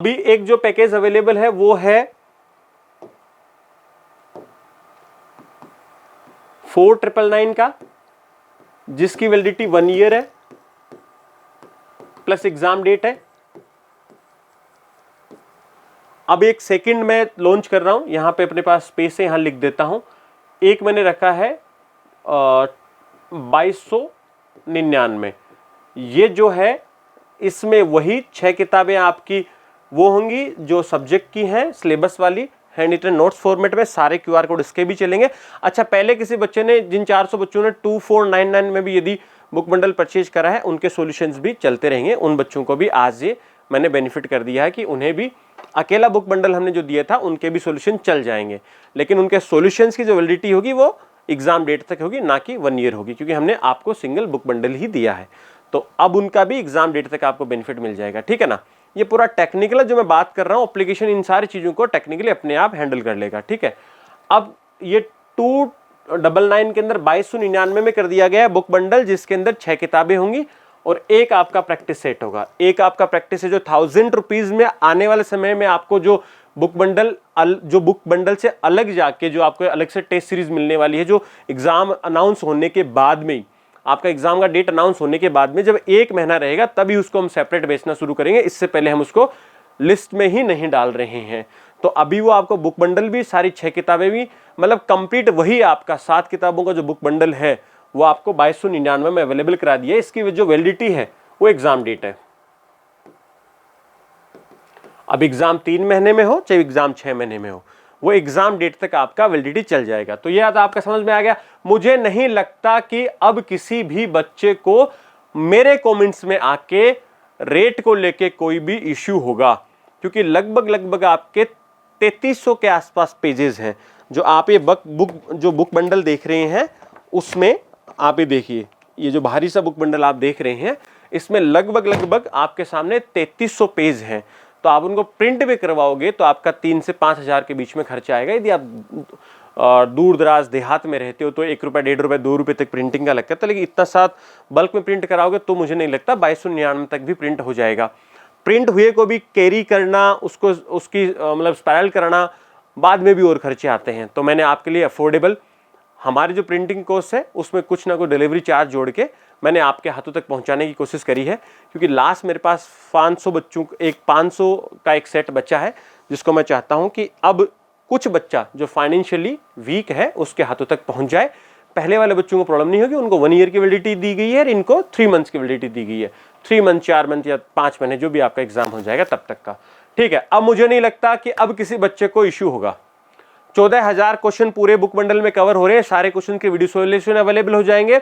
अभी एक जो पैकेज अवेलेबल है वो है 4999 का, जिसकी वैलिडिटी 1 ईयर है प्लस एग्जाम डेट है। अब एक सेकंड में लॉन्च कर रहा हूं, यहां पे अपने पास स्पेस है, यहां लिख देता हूं। एक मैंने रखा है 2299। ये जो है इसमें वही 6 किताबें आपकी वो होंगी जो सब्जेक्ट की हैं, सिलेबस वाली, हैंड रिटन नोट्स फॉर्मेट में, सारे क्यूआर कोड इसके भी चलेंगे। अच्छा, पहले किसी बच्चे ने, जिन 400 बच्चों ने 2499 में भी यदि बुक बंडल परचेज करा है, उनके सॉल्यूशंस भी चलते रहेंगे। उन बच्चों को भी आज ये मैंने बेनिफिट कर दिया है कि उन्हें भी अकेला बुक बंडल हमने जो दिया था उनके भी सॉल्यूशन चल जाएंगे, लेकिन उनके सॉल्यूशंस की जो वैलिडिटी होगी वो एग्जाम डेट तक होगी, ना कि 1 ईयर होगी, क्योंकि हमने आपको सिंगल बुक बंडल ही दिया है। तो अब उनका भी एग्जाम डेट तक आपको बेनिफिट मिल जाएगा, ठीक है ना। ये पूरा टेक्निकल जो मैं बात कर रहा हूं, एप्लीकेशन इन सारी चीजों को टेक्निकली अपने आप हैंडल कर लेगा, ठीक है। अब ये 299 के अंदर 2299 में कर दिया गया है बुक बंडल, जिसके अंदर 6 किताबें होंगी और एक आपका प्रैक्टिस सेट होगा। एक आपका प्रैक्टिस है जो 1000 रुपीज में आने वाले समय में आपको जो बुक बंडल से अलग जाके जो आपको अलग से टेस्ट सीरीज मिलने वाली है, जो एग्जाम अनाउंस होने के बाद में, आपका एग्जाम का डेट अनाउंस होने के बाद में जब 1 महीना रहेगा तभी उसको हम सेपरेट बेचना शुरू करेंगे। इससे पहले हम उसको लिस्ट में ही नहीं डाल रहे हैं। तो अभी वो आपको बुक बंडल भी, सारी 6 किताबें भी, मतलब कंप्लीट वही आपका 7 किताबों का जो बुक बंडल है वो आपको 2299 में अवेलेबल करा दिया है। इसकी जो वैलिडिटी है वो एग्जाम डेट है। अब एग्जाम 3 महीने में हो चाहे एग्जाम 6 महीने में हो, वो एग्जाम डेट तक आपका वैलिडिटी चल जाएगा। तो ये आपका समझ में आ गया। मुझे नहीं लगता कि अब किसी भी बच्चे को मेरे कमेंट्स में आके रेट को लेके कोई भी इश्यू होगा, क्योंकि लगभग आपके 3300 के आसपास पेजेस हैं जो आप ये बुक बंडल देख रहे हैं। उसमें आप ये देखिए, ये जो भारी सा बुक बंडल आप देख रहे हैं, इसमें लगभग आपके सामने 3300 पेज हैं। तो आप उनको प्रिंट भी करवाओगे तो आपका 3 से 5 हजार के बीच में खर्चा आएगा। यदि आप दूर दराज देहात में रहते हो तो 1 रुपये, 1.5 रुपये, 2 रुपये तक प्रिंटिंग का लगता है। तो लेकिन इतना साथ बल्क में प्रिंट कराओगे तो मुझे नहीं लगता 2299 तक भी प्रिंट हो जाएगा। प्रिंट हुए को भी कैरी करना, उसकी मतलब स्पायरल कराना, बाद में भी और खर्चे आते हैं। तो मैंने आपके लिए अफोर्डेबल हमारी जो प्रिंटिंग कॉस्ट है उसमें कुछ ना कुछ डिलीवरी चार्ज जोड़ के मैंने आपके हाथों तक पहुंचाने की कोशिश करी है, क्योंकि लास्ट मेरे पास 500 बच्चों, 500 का एक सेट बच्चा है जिसको मैं चाहता हूं कि अब कुछ बच्चा जो फाइनेंशियली वीक है उसके हाथों तक पहुंच जाए। पहले वाले बच्चों को प्रॉब्लम नहीं होगी, उनको 1 ईयर की वैलिडिटी दी गई है और इनको 3 मंथ्स की वैलिडिटी दी गई है। 3 मंथ, 4 मंथ या 5 महीने जो भी आपका एग्जाम हो जाएगा तब तक का, ठीक है। अब मुझे नहीं लगता कि अब किसी बच्चे को इश्यू होगा। 14,000 क्वेश्चन पूरे बुक बंडल में कवर हो रहे हैं। सारे क्वेश्चन के वीडियो सॉल्यूशन अवेलेबल हो जाएंगे।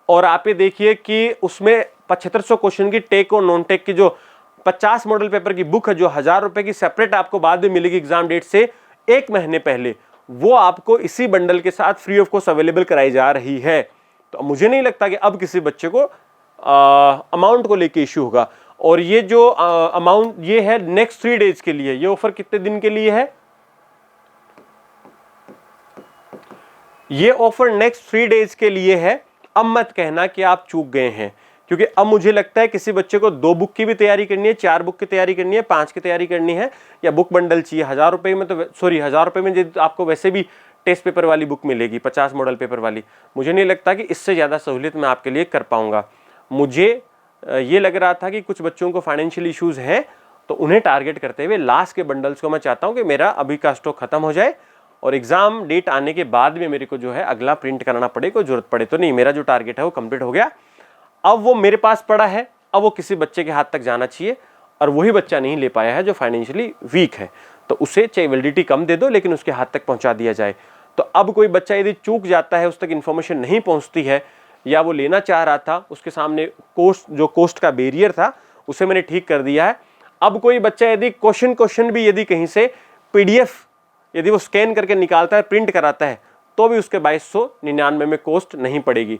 और आप ये देखिए कि उसमें 7500 क्वेश्चन की टेक और नॉन टेक की जो 50 मॉडल पेपर की बुक है, जो 1000 रुपए की सेपरेट आपको बाद में मिलेगी एग्जाम डेट से 1 महीने पहले, वो आपको इसी बंडल के साथ फ्री ऑफ कॉस्ट अवेलेबल कराई जा रही है। तो मुझे नहीं लगता कि अब किसी बच्चे को अमाउंट को लेके इश्यू होगा। और ये जो अमाउंट ये है नेक्स्ट 3 डेज के लिए, ये ऑफर कितने दिन के लिए है? ये ऑफर नेक्स्ट 3 डेज के लिए है। अब मत कहना कि आप चूक गए हैं, क्योंकि अब मुझे लगता है किसी बच्चे को 2 बुक की भी तैयारी करनी है, 4 बुक की तैयारी करनी है, 5 की तैयारी करनी है, या बुक बंडल चाहिए 1000 रुपए में, तो सॉरी 1000 रुपए में आपको वैसे भी टेस्ट पेपर वाली बुक मिलेगी, 50 मॉडल पेपर वाली। मुझे नहीं लगता कि इससे ज़्यादा सहूलियत मैं आपके लिए कर पाऊंगा। मुझे ये लग रहा था कि कुछ बच्चों को फाइनेंशियल इश्यूज हैं, तो उन्हें टारगेट करते हुए लास्ट के बंडल्स को मैं चाहता हूँ कि मेरा अभी का स्टॉक खत्म हो जाए और एग्जाम डेट आने के बाद में मेरे को जो है अगला प्रिंट कराना पड़े, कोई जरूरत पड़े तो नहीं। मेरा जो टारगेट है वो कंप्लीट हो गया, अब वो मेरे पास पड़ा है, अब वो किसी बच्चे के हाथ तक जाना चाहिए, और वही बच्चा नहीं ले पाया है जो फाइनेंशियली वीक है, तो उसे चाहे वैलिडिटी कम दे दो लेकिन उसके हाथ तक पहुंचा दिया जाए। तो अब कोई बच्चा यदि चूक जाता है, उस तक इन्फॉर्मेशन नहीं पहुंचती है, या वो लेना चाह रहा था, उसके सामने कोस्ट का बैरियर था, उसे मैंने ठीक कर दिया है। अब कोई बच्चा यदि क्वेश्चन भी यदि कहीं से PDF यदि वो स्कैन करके निकालता है, प्रिंट कराता है, तो भी उसके 2299 में कॉस्ट नहीं पड़ेगी।